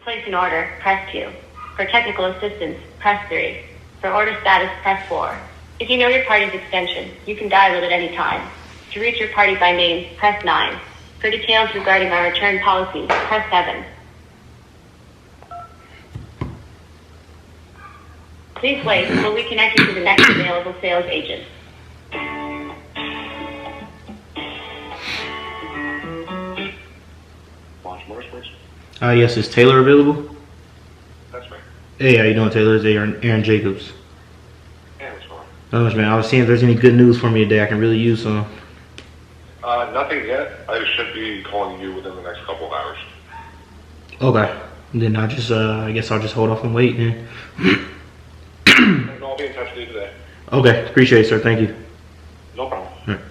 place an order, press 2. For technical assistance, press 3. For order status, press 4. If you know your party's extension, you can dial it at any time. To reach your party by name, press 9. For details regarding our return policy, press 7. Please wait while we connect you to the next available sales agent. Yes, is Taylor available? That's me. Hey, how you doing, Taylor? It's Aaron Jacobs. Yeah, what's going on? Not much, man. I was seeing if there's any good news for me today. I can really use some. Nothing yet. I should be calling you within the next couple of hours. Okay. Then I just, I guess I'll just hold off and wait, man. And I'll be in touch with you today. Okay. Appreciate it, sir. Thank you. No problem. All right.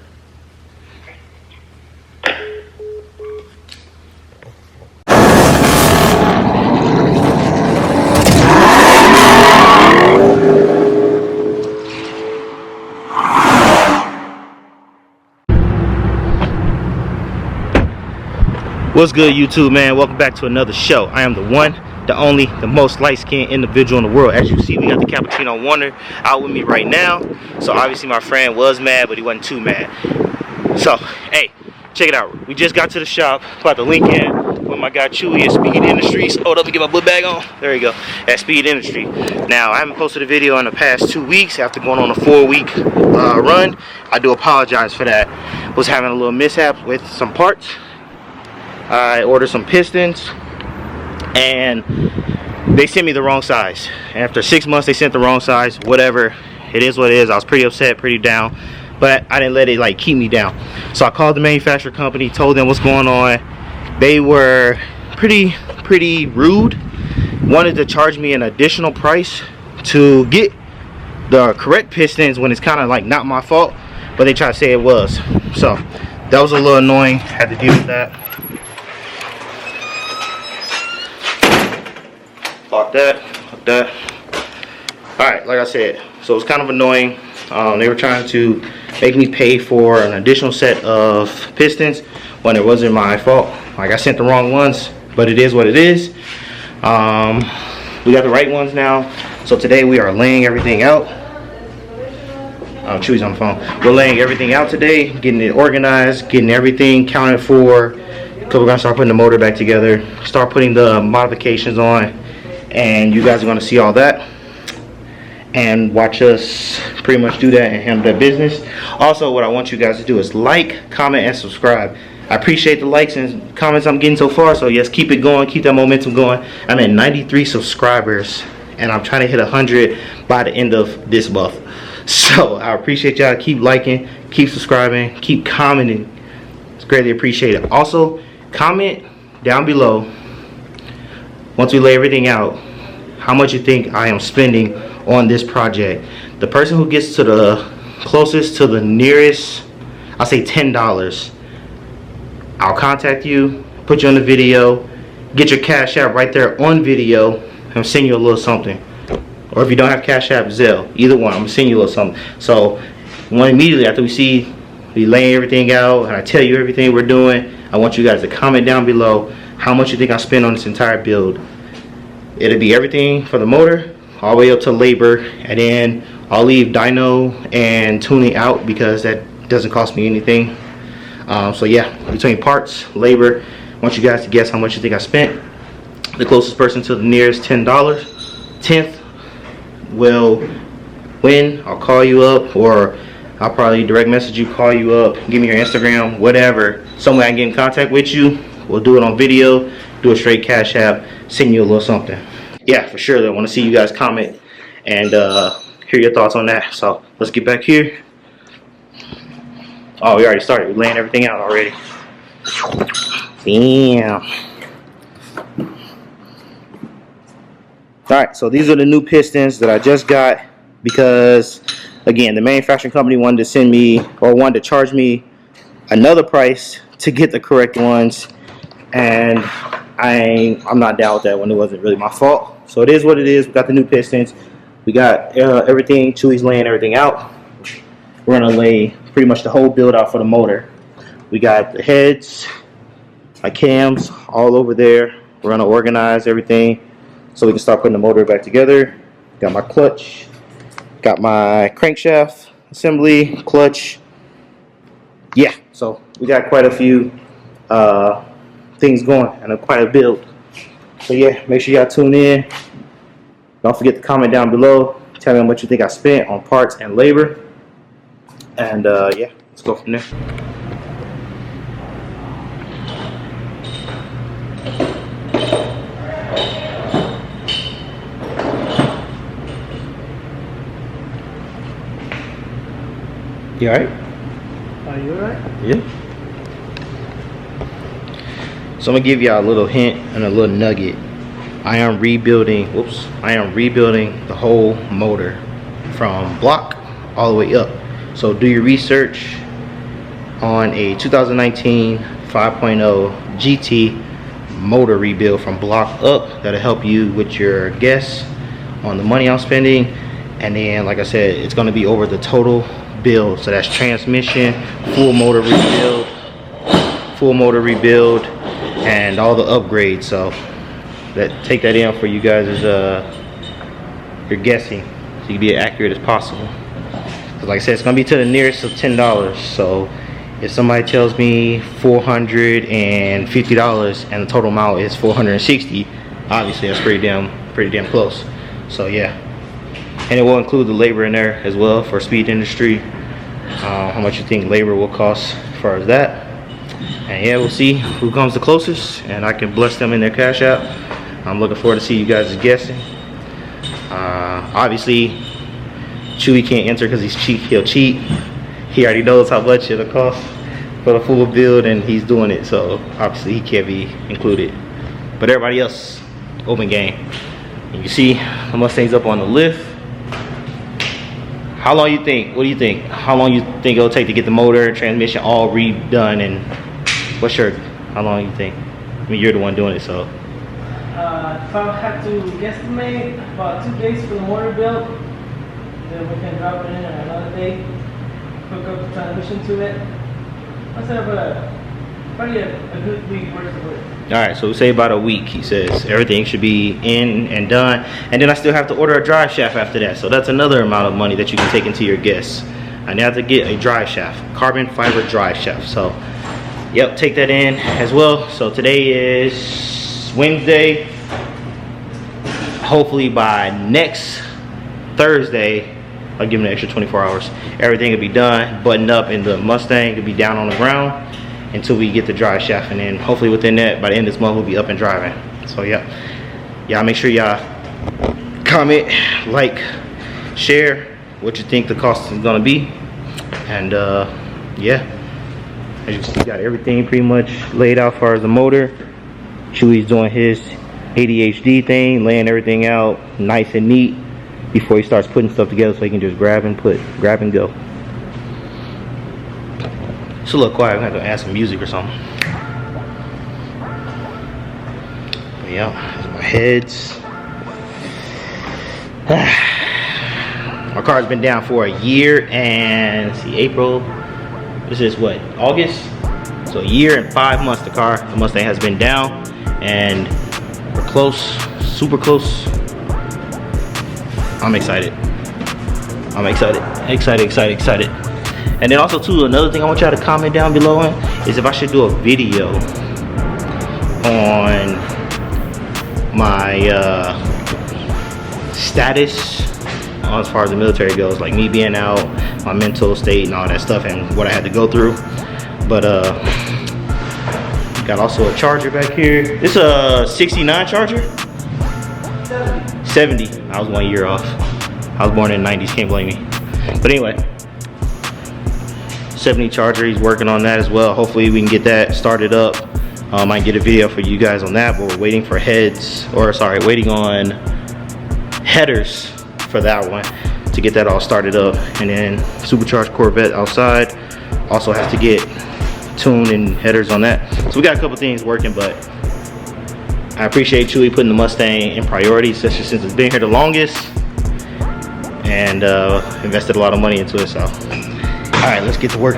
What's good, YouTube, man? Welcome back to another show. I am the one, the only, the most light-skinned individual in the world. As you see, we got the Pt.1 out with me right now. So obviously my friend was mad, but he wasn't too mad. So, hey, check it out. We just got to the shop, about to link in with my guy Chewy at Speed Industries. Hold up and get my book bag on. There you go, at Speed Industry. Now, I haven't posted a video in the past 2 weeks after going on a 4-week run. I do apologize for that. Was having a little mishap with some parts. I ordered some pistons and they sent me the wrong size. After 6 months they sent the wrong size. Whatever, it is what it is. I was pretty upset, pretty down, but I didn't let it like keep me down. So I called the manufacturer company, told them what's going on. They were pretty rude. Wanted to charge me an additional price to get the correct pistons when it's kind of like not my fault, but they tried to say it was. So that was a little annoying. Had to deal with that. Lock that. Alright, like I said, so it's kind of annoying. They were trying to make me pay for an additional set of pistons when it wasn't my fault. Like, I sent the wrong ones, but it is what it is. We got the right ones now. So today we are laying everything out. Chewy's on the phone. We're laying everything out today, getting it organized, getting everything counted for. Because we're gonna start putting the motor back together, start putting the modifications on. And you guys are going to see all that and watch us pretty much do that and handle that business. Also, what I want you guys to do is like, comment, and subscribe. I appreciate the likes and comments I'm getting so far, so yes, keep it going, keep that momentum going. I'm at 93 subscribers and I'm trying to hit 100 by the end of this month. So I appreciate y'all. Keep liking, keep subscribing, keep commenting. It's greatly appreciated. Also, comment down below once we lay everything out how much you think I am spending on this project. The person who gets to the closest to the nearest, I'll say $10, I'll contact you, put you on the video, get your Cash App right there on video, and send you a little something. Or if you don't have Cash App, Zelle, either one, I'm gonna send you a little something. So immediately after we laying everything out and I tell you everything we're doing, I want you guys to comment down below how much you think I spent on this entire build. It'll be everything for the motor all the way up to labor, and then I'll leave dyno and tuning out because that doesn't cost me anything. So yeah, between parts, labor, I want you guys to guess how much you think I spent. The closest person to the nearest $10th will win. I'll call you up, or I'll probably direct message you, call you up, give me your Instagram, whatever, some way I can get in contact with you. We'll do it on video, do a straight Cash App, send you a little something. Yeah, for sure. I want to see you guys comment and hear your thoughts on that. So let's get back here. Oh, we already started. We're laying everything out already. Damn. Alright, so these are the new pistons that I just got because, again, the manufacturing company wanted to send me, or wanted to charge me another price to get the correct ones. And I'm not down with that when it wasn't really my fault. So it is what it is. We got the new pistons. We got everything. Chewy's laying everything out. We're gonna lay pretty much the whole build out for the motor. We got the heads, my cams all over there. We're gonna organize everything so we can start putting the motor back together. Got my clutch, got my crankshaft assembly, clutch. Yeah, so we got quite a few things going and quite a build. So yeah, make sure y'all tune in. Don't forget to comment down below. Tell me how much you think I spent on parts and labor. And yeah, let's go from there. You alright? Are you alright? Yeah. So I'm gonna give y'all a little hint and a little nugget. I am rebuilding the whole motor from block all the way up. So do your research on a 2019 5.0 GT motor rebuild from block up. That'll help you with your guess on the money I'm spending. And then, like I said, it's gonna be over the total build. So that's transmission, full motor rebuild, and all the upgrades. So take that in for you guys as you're guessing, so you can be as accurate as possible. Like I said, it's gonna be to the nearest of $10. So if somebody tells me $450 and the total amount is $460, obviously that's pretty damn close. So yeah, and it will include the labor in there as well for speed industry. How much you think labor will cost as far as that. And yeah, we'll see who comes the closest, and I can bless them in their cash app. I'm looking forward to see you guys guessing. Obviously, Chewy can't enter because he'll cheat. He already knows how much it'll cost for the full build, and he's doing it, so obviously he can't be included. But everybody else, open game. And you see the Mustang's up on the lift. How long you think? What do you think? How long you think it'll take to get the motor and transmission all redone? And how long you think? I mean, you're the one doing it, so. If I had to guesstimate, about 2 days for the motor build, then we can drop it in another day, hook up the transmission to it. I'd say probably a good week worth of work. Alright, so we say about a week, he says. Everything should be in and done. And then I still have to order a drive shaft after that. So that's another amount of money that you can take into your guess. I now have to get a drive shaft, carbon fiber drive shaft. So, yep, take that in as well. So today is Wednesday. Hopefully by next Thursday, I'll give them an extra 24 hours. Everything will be done, buttoned up, and the Mustang will be down on the ground until we get the drive shaft. And then hopefully within that, by the end of this month, we'll be up and driving. So yeah, y'all make sure y'all comment, like, share what you think the cost is gonna be. And yeah, as you see, we got everything pretty much laid out as far as the motor. Chewy's doing his ADHD thing, laying everything out nice and neat before he starts putting stuff together, so he can just grab and go. It's a little quiet. I'm gonna have to add some music or something. But yeah, these are my heads. My car's been down for a year and, let's see, April. This is what, August? So a year and 5 months the Mustang has been down, and we're close, super close. I'm excited. Excited. And then also too, another thing I want y'all to comment down below on is if I should do a video on my status as far as the military goes, like me being out, my mental state and all that stuff, and what I had to go through. But got also a charger back here. This is a 69 charger? 70. I was 1 year off. I was born in the 90s, can't blame me. But anyway, 70 charger, he's working on that as well. Hopefully we can get that started up. I might get a video for you guys on that, but we're waiting for waiting on headers for that one to get that all started up. And then supercharged Corvette outside, also have to get tuned and headers on that. So we got a couple things working, but I appreciate Chewy putting the Mustang in priority, especially since it's been here the longest, and invested a lot of money into it. So all right, let's get to work.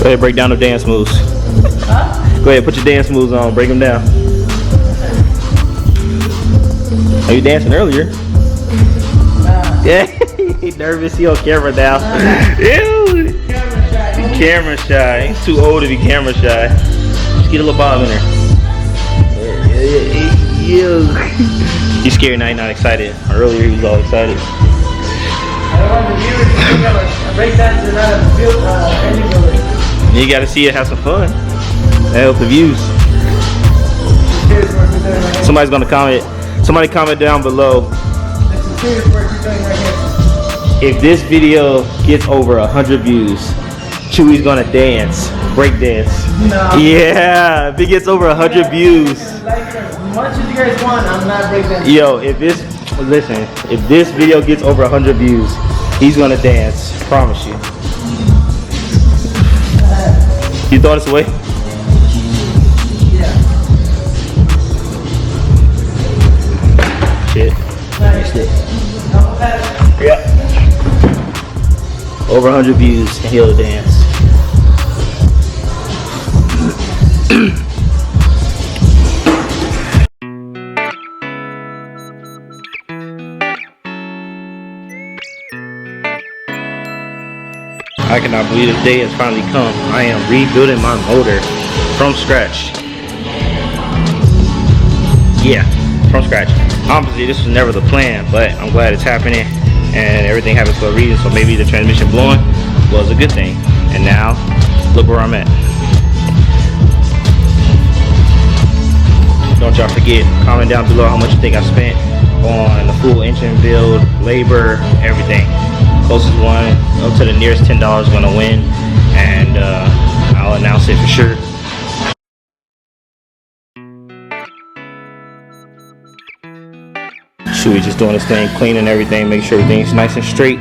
Go ahead, break down the dance moves. Huh? Go ahead, put your dance moves on, break them down. Are you dancing earlier? Yeah, he nervous, he on camera now. Ew. Camera shy. He's too old to be camera shy. Just get a little bob in there. He's scared now, he's not excited. Earlier he was all excited. I don't want the viewers to think I'm a breakdancer, not a engine builder. You gotta see it, have some fun. That helps the views. Serious work we're doing right here. Somebody's gonna comment. Somebody comment down below. This is serious work we're doing right here. If this video gets over 100 views, Chewy's gonna dance, break dance. No. Yeah, if it gets over 100 views. Like, as much as you guys want, I'm not breakdancing. Yo, if this video gets over 100 views, he's gonna dance. Promise you. You throwing this away? Yeah. Shit. Nice. Yeah. Over 100 views and he'll dance. I cannot believe this day has finally come. I am rebuilding my motor from scratch. Yeah, from scratch. Obviously, this was never the plan, but I'm glad it's happening, and everything happens for a reason. So maybe the transmission blowing was a good thing. And now, look where I'm at. Don't y'all forget, comment down below how much you think I spent on the full engine build, labor, everything. Closest one up to the nearest $10 gonna win, and I'll announce it for sure. Chewy just doing his thing, cleaning everything, make sure everything's nice and straight.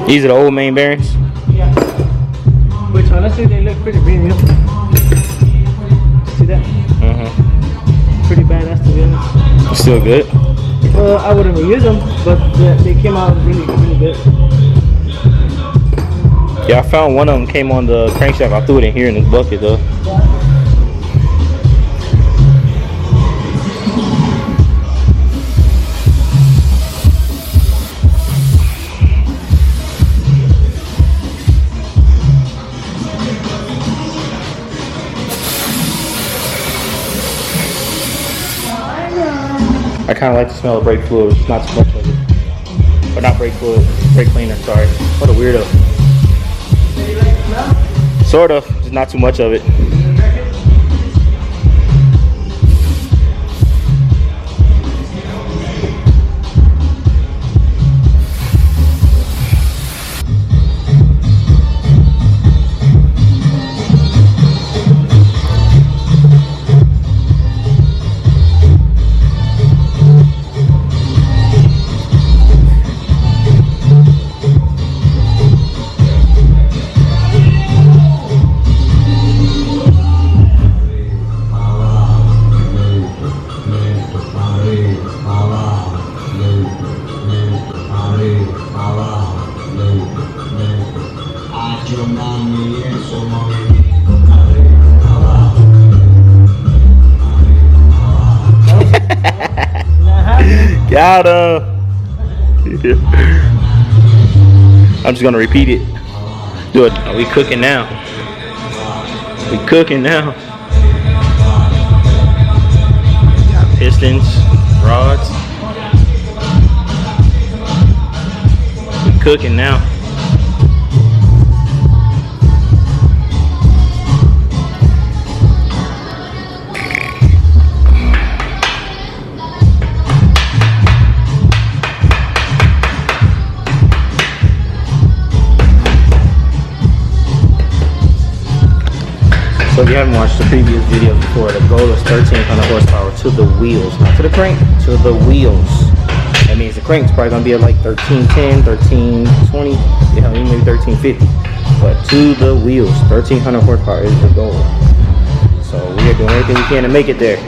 These are the old main bearings. Yeah. Which honestly they look pretty premium. See that? Pretty badass to be honest. Still good. I wouldn't reuse them, but they came out really good. Yeah, I found one of them came on the crankshaft. I threw it in here in this bucket though. I kind of like the smell of brake fluid, just not too much of it. Or not brake fluid, brake cleaner, sorry. What a weirdo. You like the smell? Sort of, just not too much of it. Got him. I'm just gonna repeat it. Do it. We cooking now. We cooking now. Got pistons, rods. We cooking now. So if you haven't watched the previous videos before, the goal is 1300 horsepower to the wheels, not to the crank, to the wheels. That means the crank's probably gonna be at like 1310, 1320, yeah, maybe 1350. But to the wheels, 1300 horsepower is the goal. So we are doing everything we can to make it there.